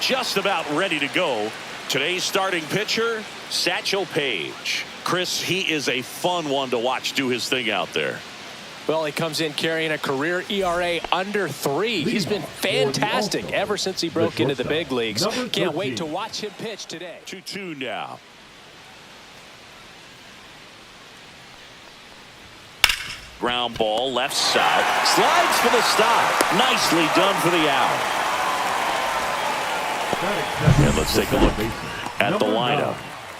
just about ready to go. Today's starting pitcher, Satchel Paige. Chris, he is a fun one to watch do his thing out there. Well, he comes in carrying a career ERA under 3. He's been fantastic ever since he broke into the big leagues. Can't wait to watch him pitch today. 2-2 now. Ground ball left side. Slides for the stop. Nicely done for the out. And let's take a look at the lineup.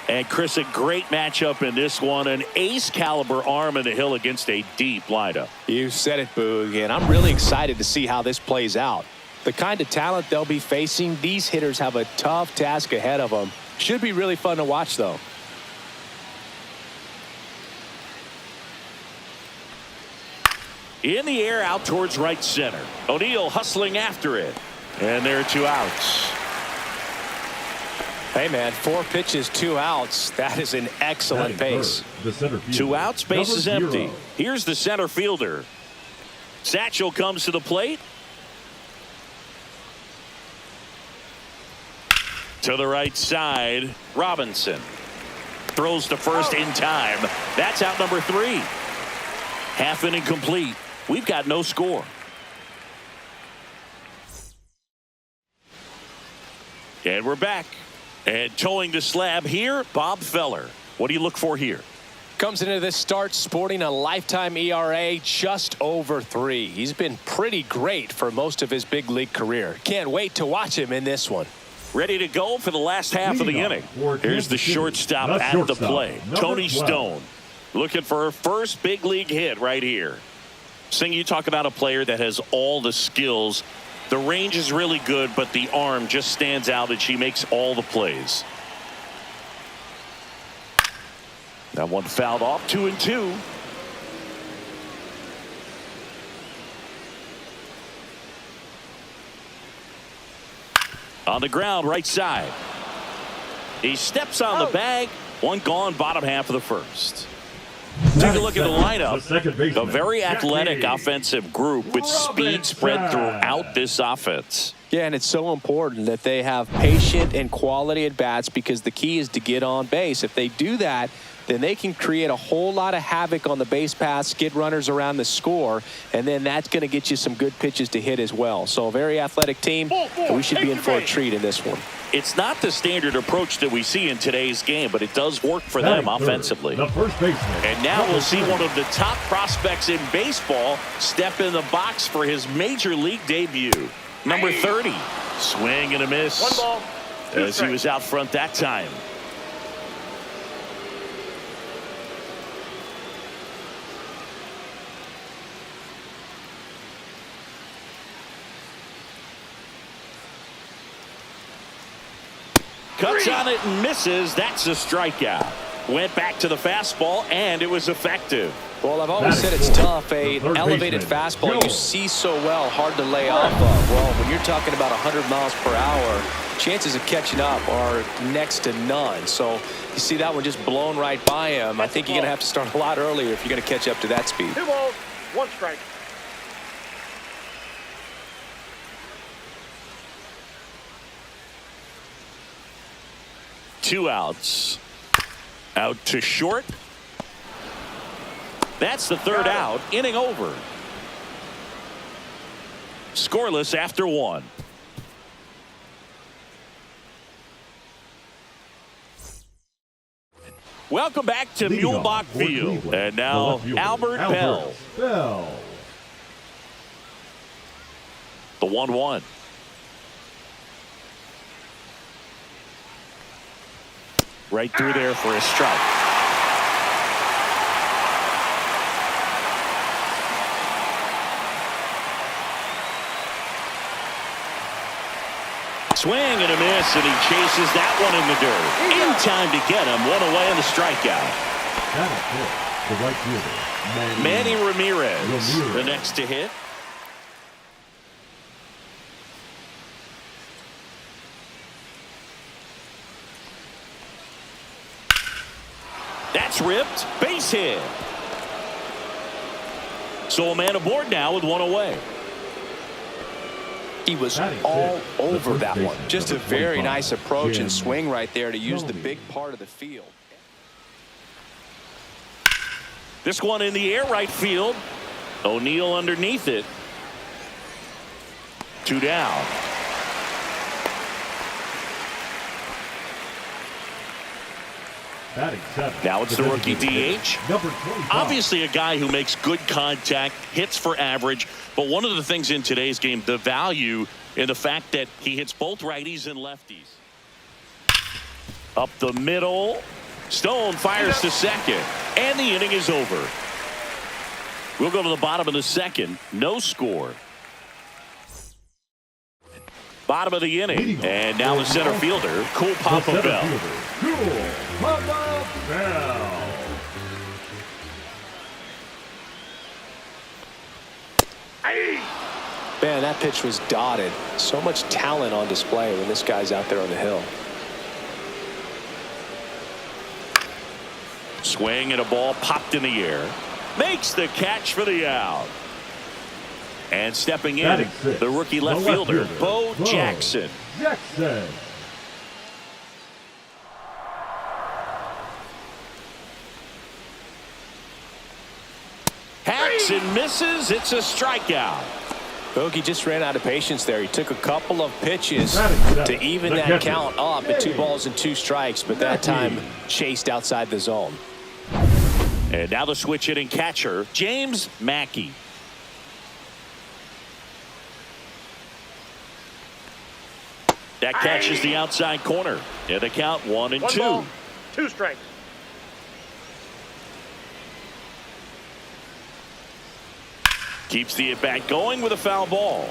And Chris, a great matchup in this one. An ace caliber arm in the hill against a deep lineup. You said it, Boog, and I'm really excited to see how this plays out. The kind of talent they'll be facing, these hitters have a tough task ahead of them. Should be really fun to watch, though. In the air out towards right center. O'Neill hustling after it. And there are 2 outs. Hey, man, 4 pitches, 2 outs. That is an excellent pace. 2 outs, base is empty. Here's the center fielder. Satchel comes to the plate. To the right side, Robinson. Throws to first in time. That's out number 3. Half inning complete. We've got no score. And we're back. And towing the slab here, Bob Feller. What do you look for here? Comes into this start sporting a lifetime ERA just over 3. He's been pretty great for most of his big league career. Can't wait to watch him in this one. Ready to go for the last half of the inning. Here's the shortstop at the play. Tony Stone looking for her first big league hit right here. Sing, you talk about a player that has all the skills. The range is really good, but the arm just stands out and she makes all the plays. That one fouled off. 2-2. On the ground, right side. He steps on the bag. One gone, bottom half of the first. Take a look at the lineup. A very athletic offensive group with speed spread throughout this offense. Yeah, and it's so important that they have patient and quality at bats because the key is to get on base. If they do that, then they can create a whole lot of havoc on the base paths, get runners around the score, and then that's going to get you some good pitches to hit as well. So a very athletic team, and we should be in for a treat in this one. It's not the standard approach that we see in today's game, but it does work for them offensively. And now we'll see one of the top prospects in baseball step in the box for his major league debut. Number 30. Swing and a miss. 1 ball, 2 as he was out front that time. Cuts on it and misses. That's a strikeout. Went back to the fastball, and it was effective. Well, I've always said it's tough. An elevated fastball you see so well, hard to lay off of. Well, when you're talking about 100 miles per hour, chances of catching up are next to none. So you see that one just blown right by him. I think you're going to have to start a lot earlier if you're going to catch up to that speed. 2 balls, 1 strike. Two outs. Out to short. That's the 3rd out. Inning over. Scoreless after 1. Welcome back to Mulebach Field. And now Albert Bell. The 1-1. Right through there for a strike. Swing and a miss, and he chases that one in the dirt. In time to get him. 1 away on the strikeout. The right fielder, Manny Ramirez, the next to hit. That's ripped. Base hit. So a man aboard now with 1 away. He was all over that one. Just a very nice approach and swing right there to use the big part of the field. This one in the air right field. O'Neill underneath it. 2 down. Now it's the rookie DH. Obviously a guy who makes good contact, hits for average, but one of the things in today's game, the value in the fact that he hits both righties and lefties. Up the middle. Stone fires to second, and the inning is over. We'll go to the bottom of the second. No score. Bottom of the inning, and now the center fielder, Cool Papa Bell. Cool Papa Bell. Man, that pitch was dotted. So much talent on display when this guy's out there on the hill. Swing and a ball popped in the air. Makes the catch for the out. And stepping in, the rookie left fielder, Bo Jackson. Hacks and misses. It's a strikeout. Bogey just ran out of patience there. He took a couple of pitches to even that count up at 2 balls and 2 strikes, but that time chased outside the zone. And now the switch hitting catcher, James Mackey. That catches the outside corner. And the count 1-2. 1 ball, 2 strikes. Keeps the at-bat going with a foul ball.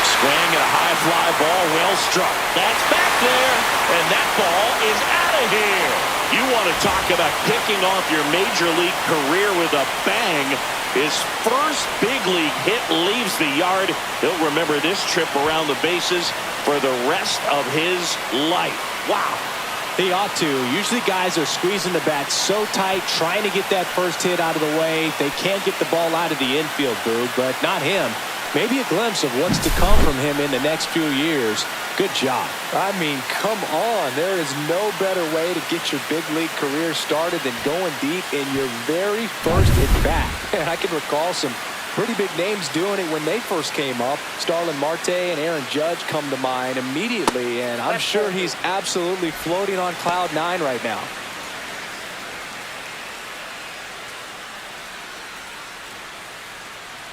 Swing and a high fly ball, well struck. That's back there, and that ball is out of here. You want to talk about kicking off your major league career with a bang. His first big league hit leaves the yard. He'll remember this trip around the bases for the rest of his life. Wow. He ought to. Usually guys are squeezing the bat so tight, trying to get that first hit out of the way. They can't get the ball out of the infield, Boog, but not him. Maybe a glimpse of what's to come from him in the next few years. Good job. I mean, come on. There is no better way to get your big league career started than going deep in your very first at-bat. And I can recall some pretty big names doing it when they first came up. Starlin Marte and Aaron Judge come to mind immediately, and I'm sure he's absolutely floating on cloud 9 right now.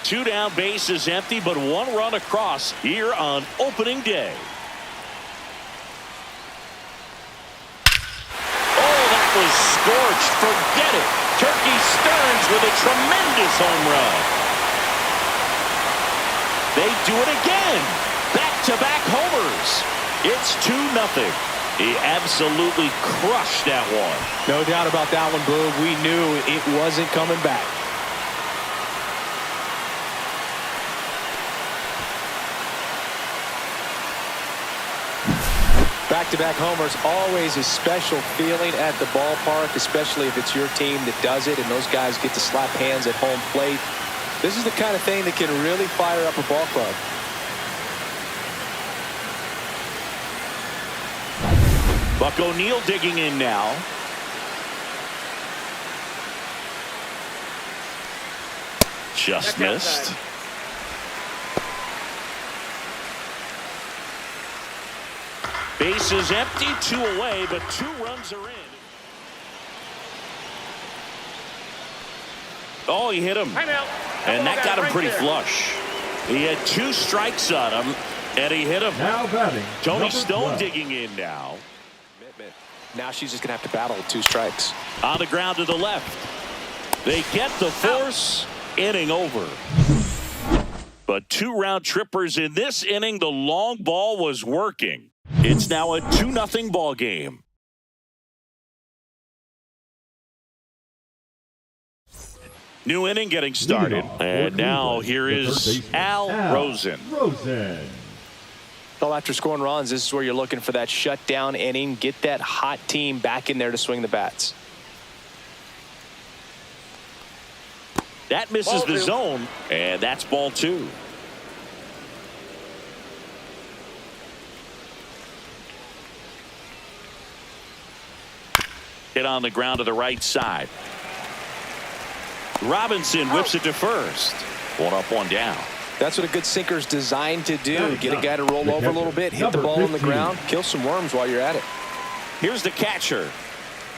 Two down, base is empty, but 1 run across here on opening day. Oh, that was scorched. Forget it. Turkey Stearns with a tremendous home run. They do it again. Back-to-back homers. It's 2-0. He absolutely crushed that one. No doubt about that one, Boog. We knew it wasn't coming back. Back-to-back homers, always a special feeling at the ballpark, especially if it's your team that does it and those guys get to slap hands at home plate. This is the kind of thing that can really fire up a ball club. Buck O'Neill digging in now. Just missed. Base is empty, 2 away, but 2 runs are in. Oh, he hit him. And that got him pretty flush. He had 2 strikes on him, and he hit him. Now batting, Tony Stone digging in now. Now she's just going to have to battle with 2 strikes. On the ground to the left. They get the force. Inning over. But 2 round trippers in this inning. The long ball was working. It's now a 2-0 ball game. New inning getting started. And now here is Al Rosen. Well, after scoring runs, this is where you're looking for that shutdown inning. Get that hot team back in there to swing the bats. That misses the zone, and that's ball 2. Hit on the ground to the right side. Robinson whips it to first. 1 up, 1 down. That's what a good sinker's designed to do. Get a guy to roll over a little bit, hit the ball on the ground, kill some worms while you're at it. Here's the catcher.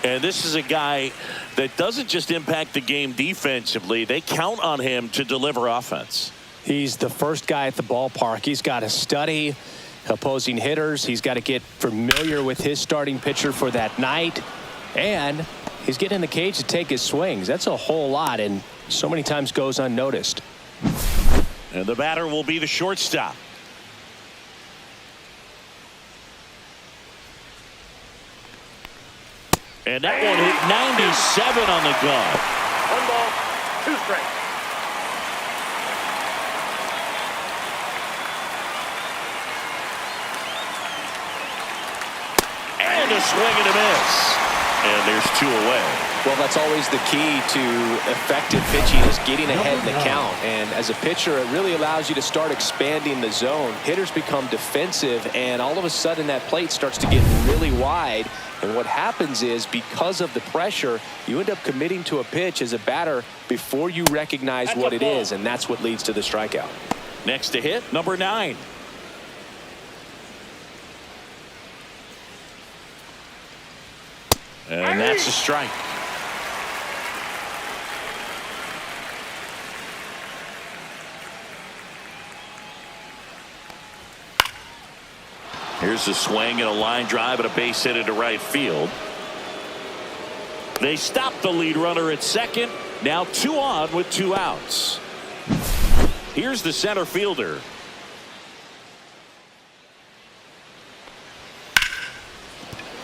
And this is a guy that doesn't just impact the game defensively. They count on him to deliver offense. He's the first guy at the ballpark. He's got to study opposing hitters. He's got to get familiar with his starting pitcher for that night. And he's getting in the cage to take his swings. That's a whole lot, and so many times goes unnoticed. And the batter will be the shortstop. And that one hit 97 on the gun. 1 ball, 2 strikes. And a swing and a miss. And there's 2 away. Well, that's always the key to effective pitching, is getting ahead in the count. And as a pitcher, it really allows you to start expanding the zone. Hitters become defensive, and all of a sudden that plate starts to get really wide. And what happens is, because of the pressure, you end up committing to a pitch as a batter before you recognize what it is, and that's what leads to the strikeout. Next to hit, number 9. And that's a strike. Here's a swing and a line drive and a base hit into right field. They stop the lead runner at second. Now 2 on with 2 outs. Here's the center fielder.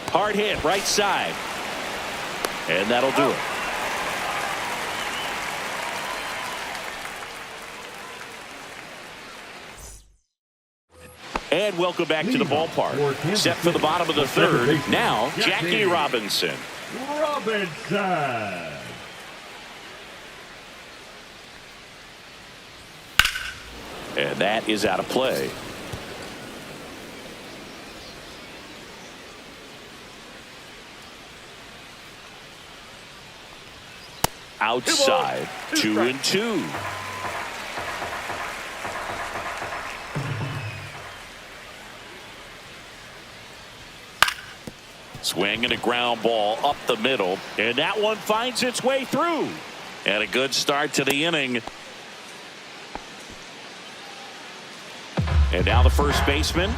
Hard hit right side. And that'll do it. And welcome back to the ballpark. Set for the bottom of the 3rd. Now, Jackie Robinson. And that is out of play. Outside, 2-2. Swing and a ground ball up the middle, and that one finds its way through. And a good start to the inning. And now the first baseman.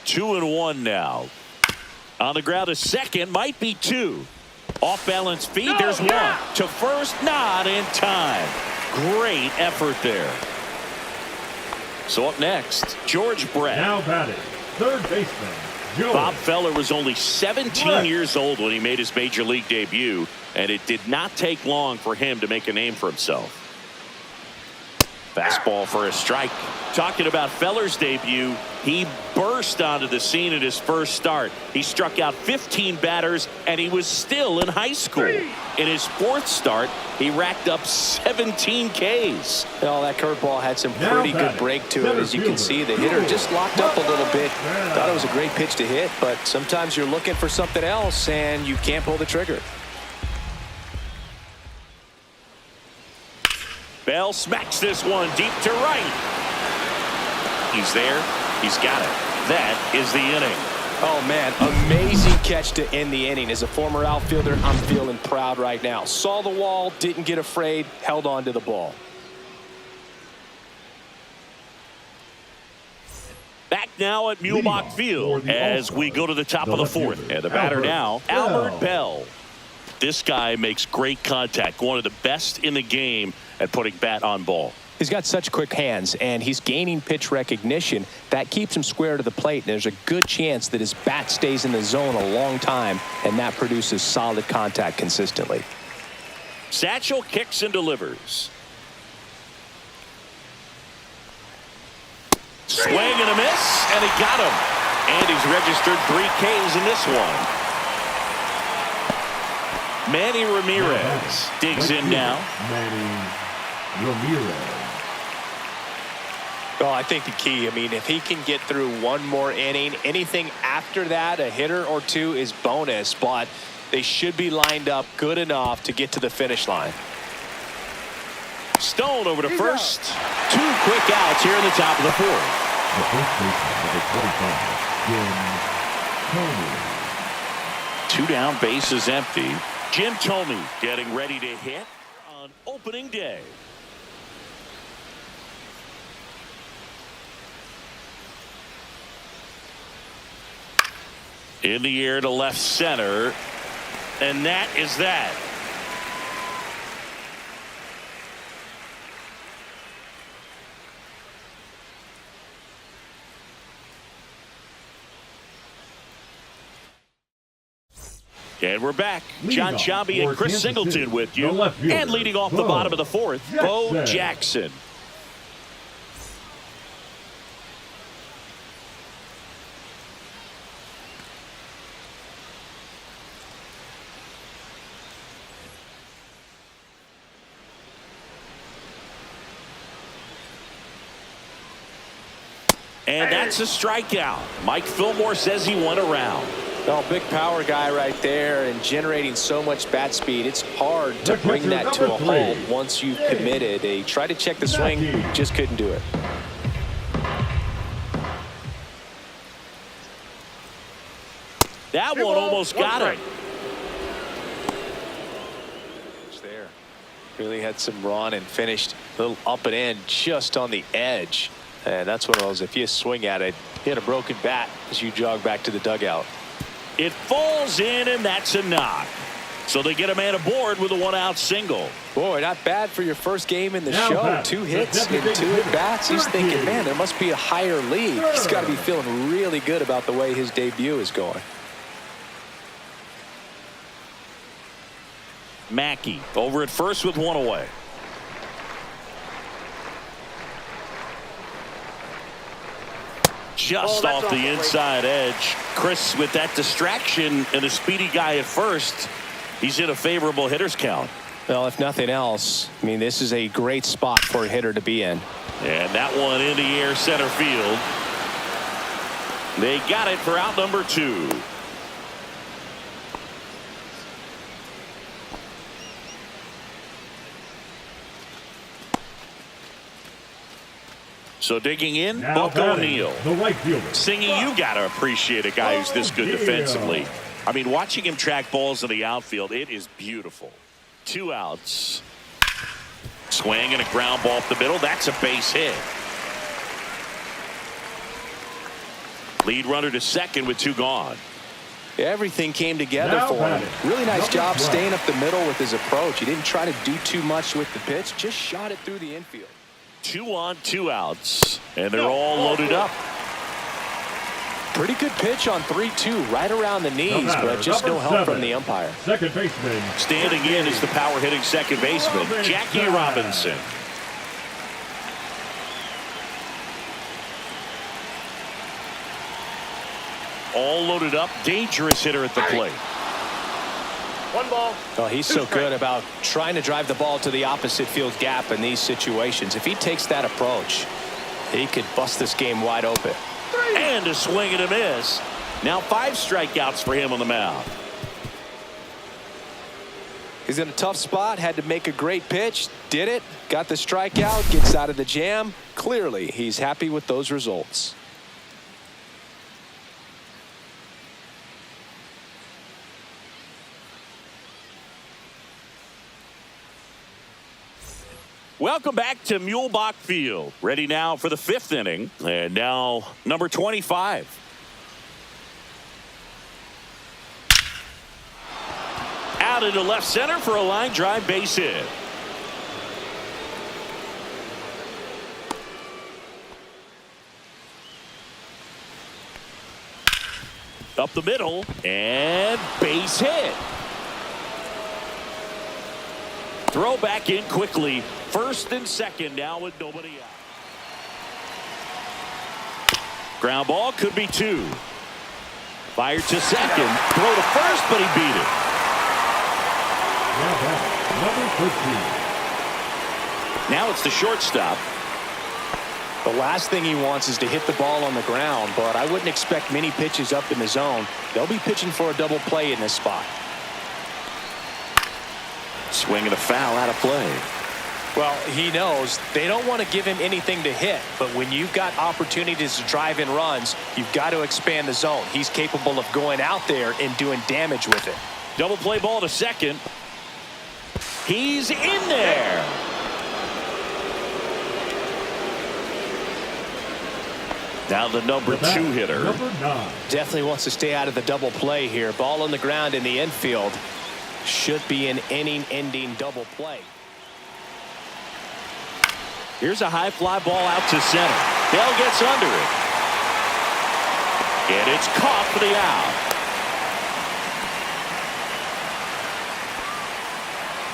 Two and one now. On the ground to second, might be 2. Off balance feet, there's 1. To first, not in time. Great effort there. So up next, George Brett. Now batting, third baseman, George. Bob Feller was only 17 years old when he made his major league debut, and it did not take long for him to make a name for himself. Fastball for a strike. Talking about Feller's debut, he burst onto the scene at his first start. He struck out 15 batters, and he was still in high school. In his 4th start, he racked up 17 Ks. Well, that curveball had some pretty good break to it. As you can see, the hitter just locked up a little bit. Thought it was a great pitch to hit, but sometimes you're looking for something else, and you can't pull the trigger. Bell smacks this one deep to right. He's there. He's got it. That is the inning. Oh, man, amazing catch to end the inning. As a former outfielder, I'm feeling proud right now. Saw the wall, didn't get afraid, held on to the ball. Back now at Mule Field as we go to the top of the 4th. And the batter now, Albert Bell. This guy makes great contact. One of the best in the game at putting bat on ball. He's got such quick hands, and he's gaining pitch recognition. That keeps him square to the plate, and there's a good chance that his bat stays in the zone a long time, and that produces solid contact consistently. Satchel kicks and delivers. Swing and a miss, and he got him. And he's registered 3 Ks in this one. Manny Ramirez digs in now. Manny Ramirez. Well, I think the key, I mean, if he can get through one more inning, anything after that, a hitter or two is bonus, but they should be lined up good enough to get to the finish line. Stone over to first. 2 quick outs here in the top of the 4th. The first baseman, number 25, Jim Thome. 2 down, bases empty. Jim Thome getting ready to hit on opening day. In the air to left center. And that is that. And we're back. John Sciambi and Chris Singleton with you. And leading off the bottom of the 4th, Bo Jackson. And that's a strikeout. Mike Fillmore says he went around. Well, big power guy right there and generating so much bat speed. It's hard to bring that to a halt once you've committed. They tried to check the swing, just couldn't do it. That one almost got him. There. Really had some run and finished a little up and in just on the edge. And that's one of those, if you swing at it, hit a broken bat as you jog back to the dugout. It falls in, and that's a knock. So they get a man aboard with a 1-out single. Boy, not bad for your first game in the show. 2 hits and 2 at-bats. He's thinking, man, there must be a higher league. He's got to be feeling really good about the way his debut is going. Mackey over at first with 1 away. Just off the inside edge. Chris, with that distraction and a speedy guy at first, he's in a favorable hitter's count. Well, if nothing else, I mean, this is a great spot for a hitter to be in. And that one in the air center field. They got it for out number 2. So digging in, Buck O'Neil. The right fielder. Singing, you got to appreciate a guy who's this good defensively. I mean, watching him track balls in the outfield, it is beautiful. 2 outs. Swing and a ground ball up the middle. That's a base hit. Lead runner to second with 2 gone. Everything came together for him. Really nice job staying up the middle with his approach. He didn't try to do too much with the pitch, just shot it through the infield. 2 on, 2 outs, and they're all loaded up. Pretty good pitch on 3-2, right around the knees, but just no help from the umpire. Second baseman. Standing in is the power hitting second baseman, Jackie Robinson. All loaded up, dangerous hitter at the plate. 1 ball. Oh, he's so good about trying to drive the ball to the opposite field gap in these situations. If he takes that approach, he could bust this game wide open. And a swing and a miss. Now 5 strikeouts for him on the mound. He's in a tough spot, had to make a great pitch, did it, got the strikeout, gets out of the jam. Clearly, he's happy with those results. Welcome back to Mulebach Field. Ready now for the 5th inning. And now number 25. Out into left center for a line drive base hit. Up the middle and base hit. Throw back in quickly. First and second now with nobody out. Ground ball could be 2. Fired to second. Throw to first, but he beat it. Now batting, number 13. Now it's the shortstop. The last thing he wants is to hit the ball on the ground, but I wouldn't expect many pitches up in the zone. They'll be pitching for a double play in this spot. Swing and a foul out of play. Well, he knows they don't want to give him anything to hit, but when you've got opportunities to drive in runs, you've got to expand the zone. He's capable of going out there and doing damage with it. Double play ball to second. He's in there. Now the number 2 hitter. Number 9. Definitely wants to stay out of the double play here. Ball on the ground in the infield. Should be an inning-ending double play. Here's a high fly ball out to center. Bell gets under it. And it's caught for the out.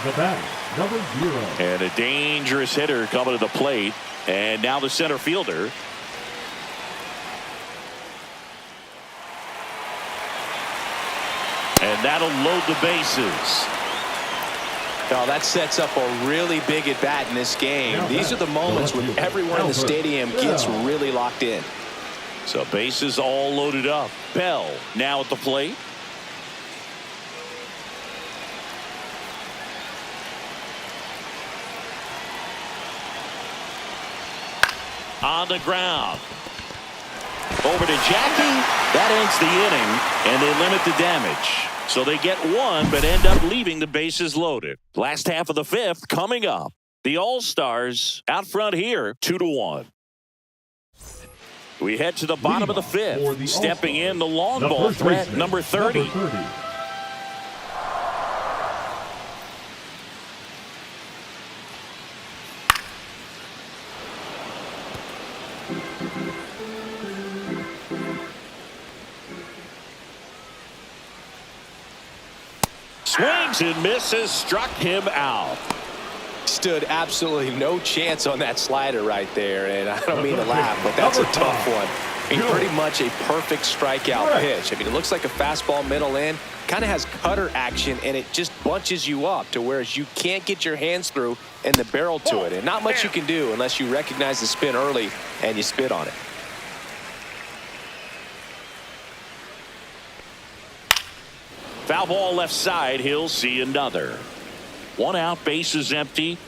The batter, number 0. And a dangerous hitter coming to the plate. And now the center fielder. And that'll load the bases. Now that sets up a really big at bat in this game. These are the moments when everyone in the stadium gets really locked in. So bases all loaded up. Bell now at the plate. On the ground. Over to Jackie. That ends the inning, and they limit the damage. So they get 1, but end up leaving the bases loaded. Last half of the 5th coming up. The All-Stars out front here, 2-1. We head to the bottom of the 5th. Stepping in the long ball threat, number 30. Swings and misses, struck him out. Stood absolutely no chance on that slider right there, and I don't mean to laugh, but that's a tough one. I mean, pretty much a perfect strikeout pitch. I mean, it looks like a fastball middle in, kind of has cutter action, and it just bunches you up to whereas you can't get your hands through and the barrel to it, and not much you can do unless you recognize the spin early and you spit on it. Foul ball left side. He'll see another. 1 out, bases empty.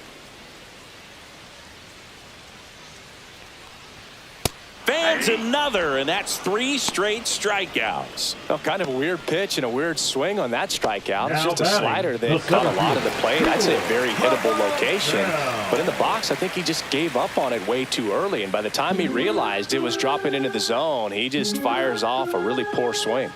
Fans another, and that's 3 straight strikeouts. Well, kind of a weird pitch and a weird swing on that strikeout. It's just a slider that caught a lot of the plate. I'd say a very hittable location. But in the box, I think he just gave up on it way too early. And by the time he realized it was dropping into the zone, he just fires off a really poor swing.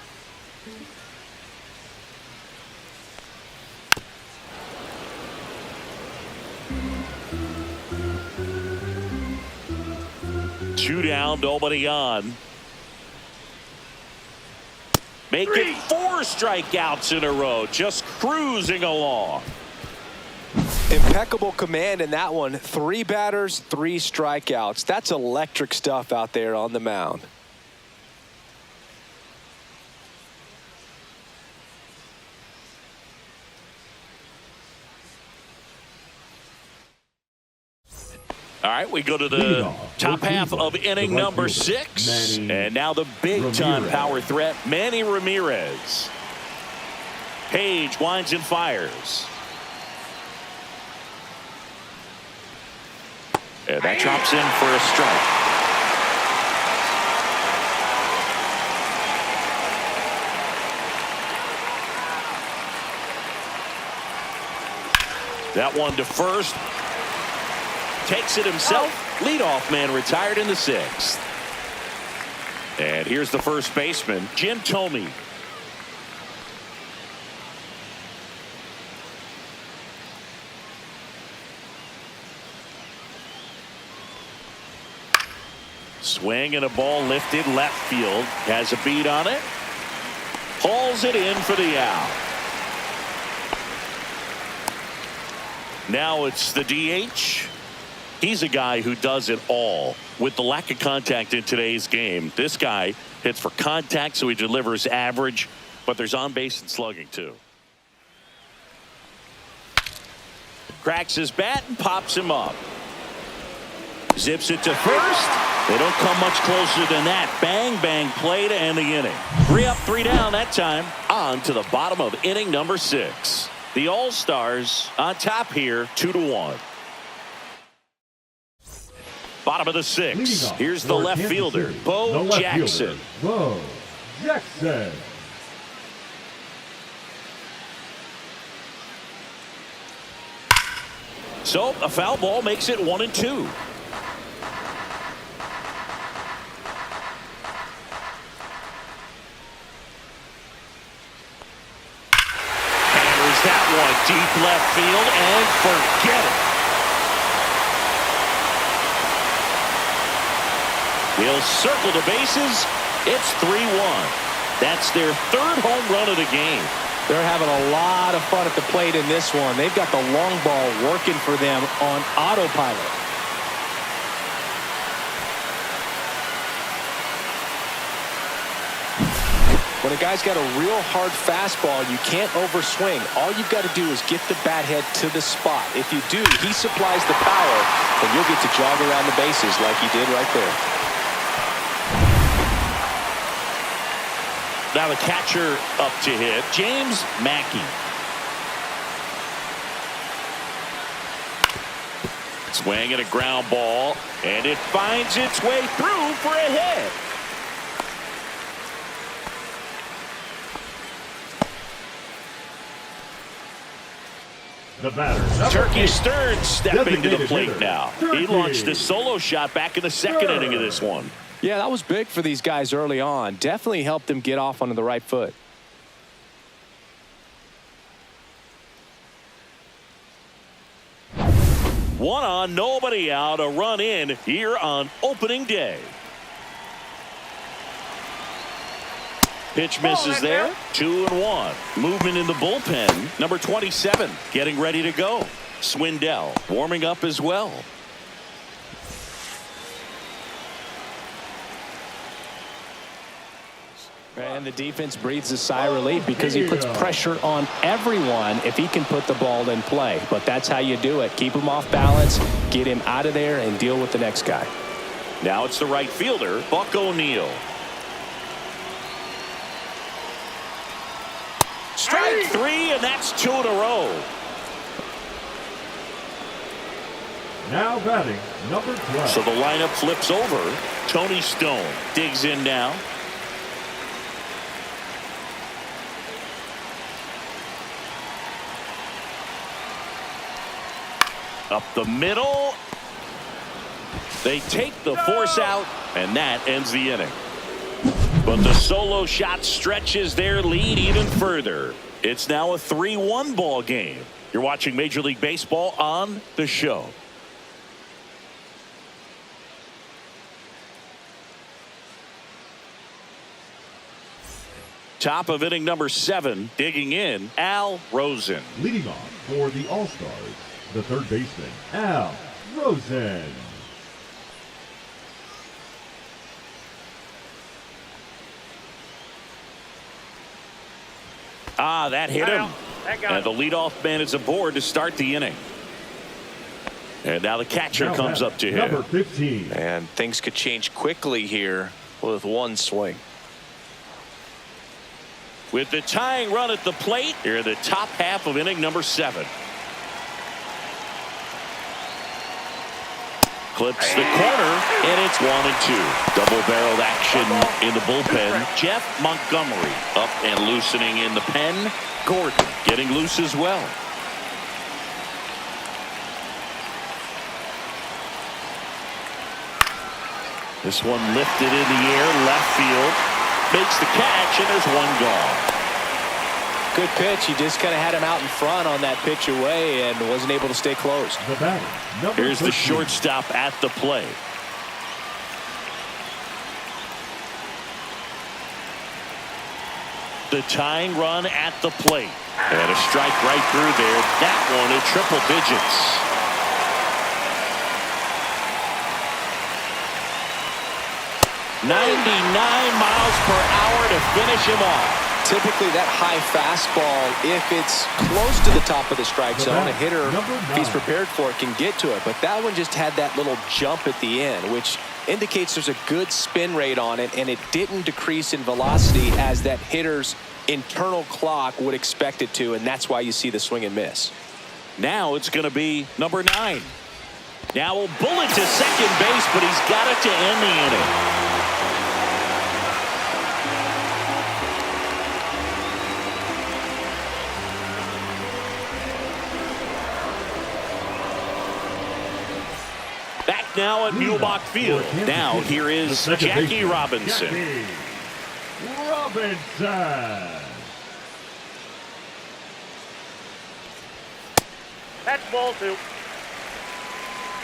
Two down, nobody on. Make it 4 strikeouts in a row, just cruising along. Impeccable command in that one. 3 batters, 3 strikeouts. That's electric stuff out there on the mound. All right, we go to the top half of inning number 6. And now the big-time power threat, Manny Ramirez. Page winds and fires. And that drops in for a strike. That one to first. Takes it himself. Leadoff man retired in the 6th. And here's the first baseman, Jim Thome. Swing and a ball lifted left field. Has a beat on it. Hauls it in for the out. Now it's the DH. He's a guy who does it all. With the lack of contact in today's game, this guy hits for contact, so he delivers average, but there's on base and slugging too. Cracks his bat and pops him up. Zips it to first. They don't come much closer than that. Bang, bang play to end the inning. 3 up, 3 down that time. On to the bottom of inning number 6. The All-Stars on top here, 2-1. Bottom of the 6th. Here's the left fielder, Bo Jackson. Bo Jackson. So a foul ball makes it 1-2. Hammers that one deep left field and forget it. He'll circle the bases. It's 3-1. That's their 3rd home run of the game. They're having a lot of fun at the plate in this one. They've got the long ball working for them on autopilot. When a guy's got a real hard fastball, you can't overswing. All you've got to do is get the bat head to the spot. If you do, he supplies the power, and you'll get to jog around the bases like he did right there. Now the catcher up to hit, James Mackey. Swing and a ground ball, and it finds its way through for a hit. The batter, Turkey Stern stepping to the plate hitter, now. Turkey. He launched a solo shot back in the 2nd inning of this one. Yeah, that was big for these guys early on. Definitely helped them get off onto the right foot. One on, nobody out, a run in here on opening day. Pitch misses there. 2-1. Movement in the bullpen. Number 27 getting ready to go. Swindell warming up as well. And the defense breathes a sigh of relief because he puts pressure on everyone if he can put the ball in play. But that's how you do it. Keep him off balance, get him out of there, and deal with the next guy. Now it's the right fielder, Buck O'Neil. Strike 3, and that's 2 in a row. Now batting, number 12. So the lineup flips over. Tony Stone digs in now. Up the middle. They take the force out, and that ends the inning. But the solo shot stretches their lead even further. It's now a 3-1 ball game. You're watching Major League Baseball on the show. Top of inning number 7, digging in, Al Rosen. Leading off for the All-Stars, the 3rd baseman, Al Rosen. That hit him. And the leadoff man is aboard to start the inning. And now the catcher comes up to him. Number 15. And things could change quickly here with one swing. With the tying run at the plate, here the top half of inning number 7. Clips the corner, and it's 1-2. Double-barreled action in the bullpen. Jeff Montgomery up and loosening in the pen. Gordon getting loose as well. This one lifted in the air, left field. Makes the catch, and there's one gone. Good pitch. He just kind of had him out in front on that pitch away and wasn't able to stay close. The batter, number Here's 13. the shortstop at the plate. The tying run at the plate. And a strike right through there. That one in triple digits. 99 miles per hour to finish him off. Typically that high fastball, if it's close to the top of the strike zone, a hitter, if he's prepared for it, can get to it. But that one just had that little jump at the end, which indicates there's a good spin rate on it, and it didn't decrease in velocity as that hitter's internal clock would expect it to, and that's why you see the swing and miss. Now it's going to be number 9. Now a bullet to second base, but he's got it to end the inning. Now at Mulebach Field. Now here is Jackie Robinson. Jackie Robinson. That's ball 2.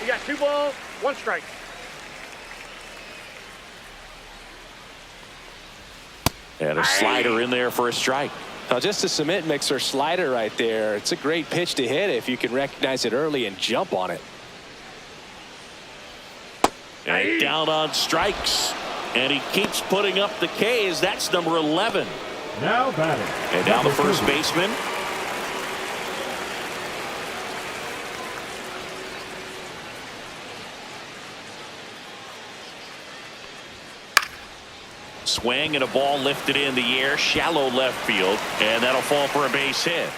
You got 2 balls, 1 strike. And a slider in there for a strike. Now just a cement mixer slider right there. It's a great pitch to hit if you can recognize it early and jump on it. And down on strikes. And he keeps putting up the Ks. That's number 11. Now batting. And now the first baseman. Swing and a ball lifted in the air, shallow left field, and that'll fall for a base hit.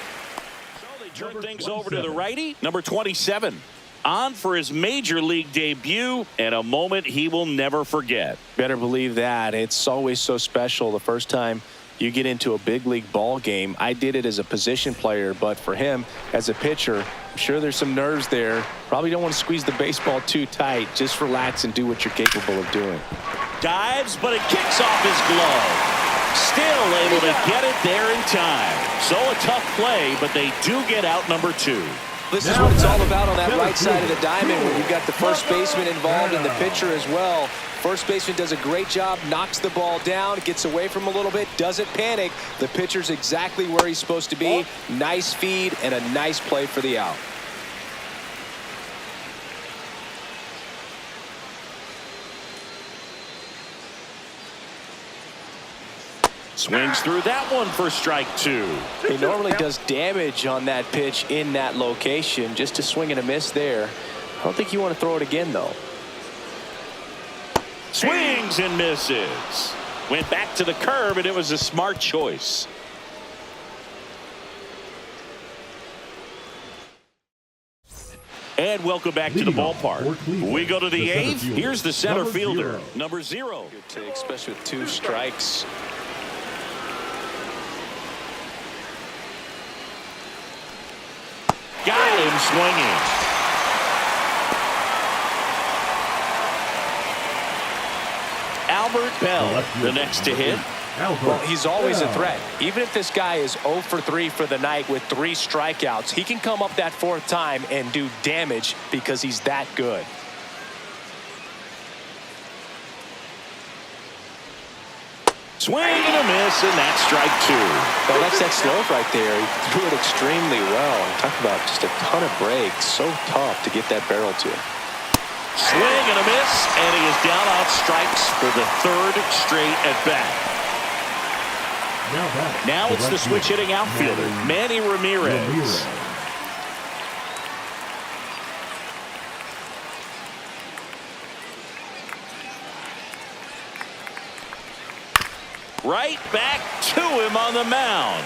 So they turn things over to the righty, number 27. On for his major league debut, and a moment he will never forget. Better believe that. It's always so special the first time you get into a big league ball game. I did it as a position player, but for him as a pitcher, I'm sure there's some nerves there. Probably don't want to squeeze the baseball too tight. Just relax and do what you're capable of doing. Dives, but it kicks off his glove. Still able to get it there in time. So a tough play, but they do get out number 2. This is what it's all about on that right side of the diamond when you've got the first baseman involved and the pitcher as well. First baseman does a great job, knocks the ball down, gets away from him a little bit, doesn't panic. The pitcher's exactly where he's supposed to be. Nice feed and a nice play for the out. Swings through that one for strike 2. He normally does damage on that pitch in that location. Just a swing and a miss there. I don't think you want to throw it again, though. Swings and misses. Went back to the curb, and it was a smart choice. And welcome back to the ballpark. We go to the 8th. Here's the center fielder, number 0. Good take, especially with 2 strikes. Got him swinging. Albert Bell, the next to hit. Well, he's always a threat. Even if this guy is 0 for 3 for the night with 3 strikeouts, he can come up that 4th time and do damage because he's that good. Swing and a miss, and that's strike 2. Well, that's that slope right there. He threw it extremely well. Talk about just a ton of breaks. So tough to get that barrel to. Swing and a miss, and he is down on strikes for the 3rd straight at bat. Now it's the switch hitting outfielder, Manny Ramirez. Right back to him on the mound.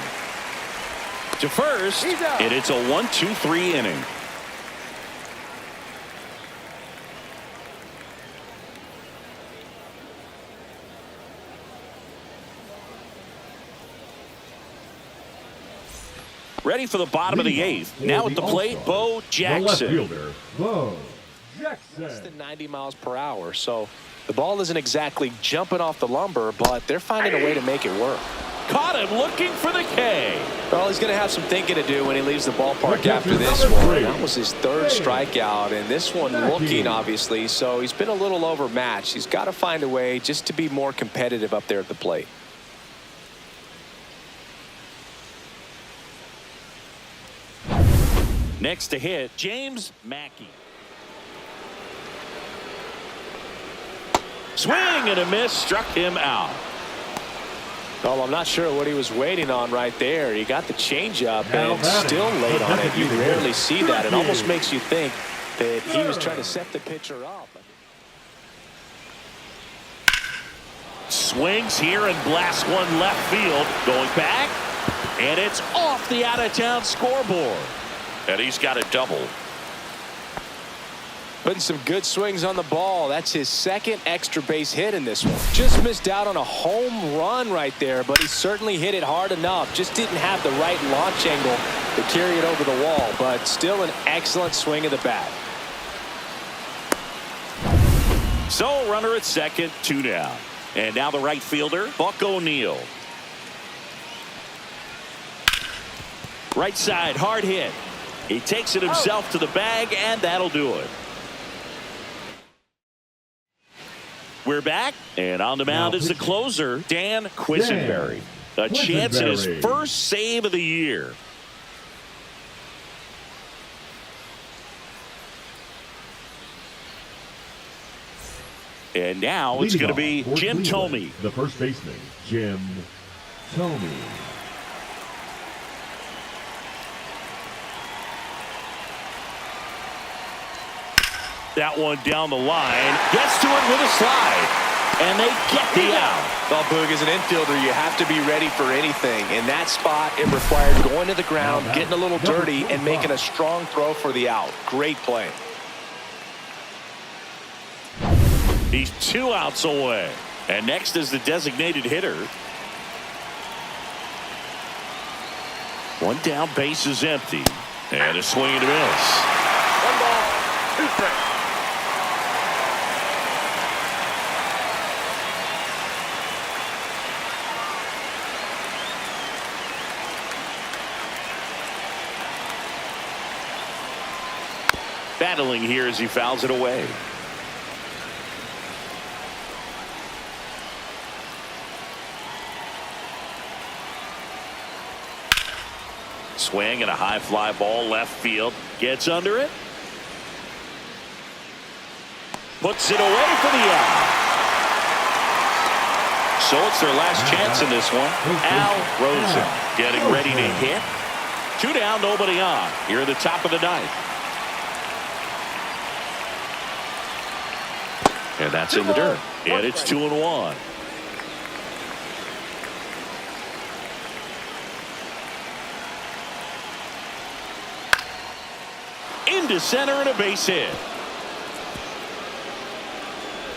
To first, and it's a 1-2-3 inning. Ready for the bottom of the 8th. Now at the plate, Bo Jackson. Bo Jackson. Less than 90 miles per hour, so the ball isn't exactly jumping off the lumber, but they're finding a way to make it work. Caught him looking for the K. Well, he's going to have some thinking to do when he leaves the ballpark after this one. That was his 3rd strikeout, and this one looking, obviously, so he's been a little overmatched. He's got to find a way just to be more competitive up there at the plate. Next to hit, James Mackey. Swing and a miss, struck him out. Well, I'm not sure what he was waiting on right there. He got the changeup and still late on it. You rarely see that. It almost makes you think that he was trying to set the pitcher up. Swings here and blasts one left field. Going back, and it's off the out-of-town scoreboard. And he's got a double. Putting some good swings on the ball. That's his second extra base hit in this one. Just missed out on a home run right there, but he certainly hit it hard enough. Just didn't have the right launch angle to carry it over the wall, but still an excellent swing of the bat. So runner at second, 2 down. And now the right fielder, Buck O'Neil. Right side, hard hit. He takes it himself to the bag, and that'll do it. We're back, and on the mound is the closer, Dan Quisenberry. A chance at his first save of the year. And now it's going to be Jim Thome. The first baseman, Jim Thome. That one down the line. Gets to it with a slide. And they get the out. Well, Boog, as an infielder, you have to be ready for anything. In that spot, it required going to the ground, getting a little dirty, and making a strong throw for the out. Great play. He's 2 outs away. And next is the designated hitter. One down, base is empty. And a swing and a miss. 1 ball, 2 strikes. Battling here as he fouls it away. Swing and a high fly ball left field. Gets under it. Puts it away for the out. So it's their last chance in this one. Al Rosen getting ready to hit. 2 down, nobody on. Here at the top of the 9th. And that's in the dirt. And it's 2-1. Into center and a base hit.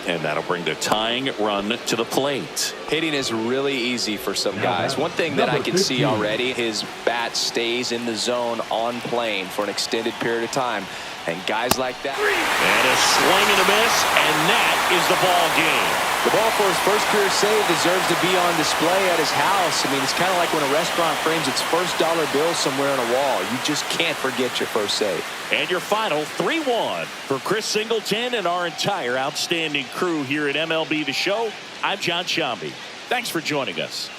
And that'll bring the tying run to the plate. Hitting is really easy for some guys. One thing that I can see already, his bat stays in the zone on plane for an extended period of time. And guys like that. And a swing and a miss, and that is the ball game. The ball for his first career save deserves to be on display at his house. I mean, it's kind of like when a restaurant frames its first dollar bill somewhere on a wall. You just can't forget your first save. And your final 3-1 for Chris Singleton and our entire outstanding crew here at MLB The Show. I'm John Shambi. Thanks for joining us.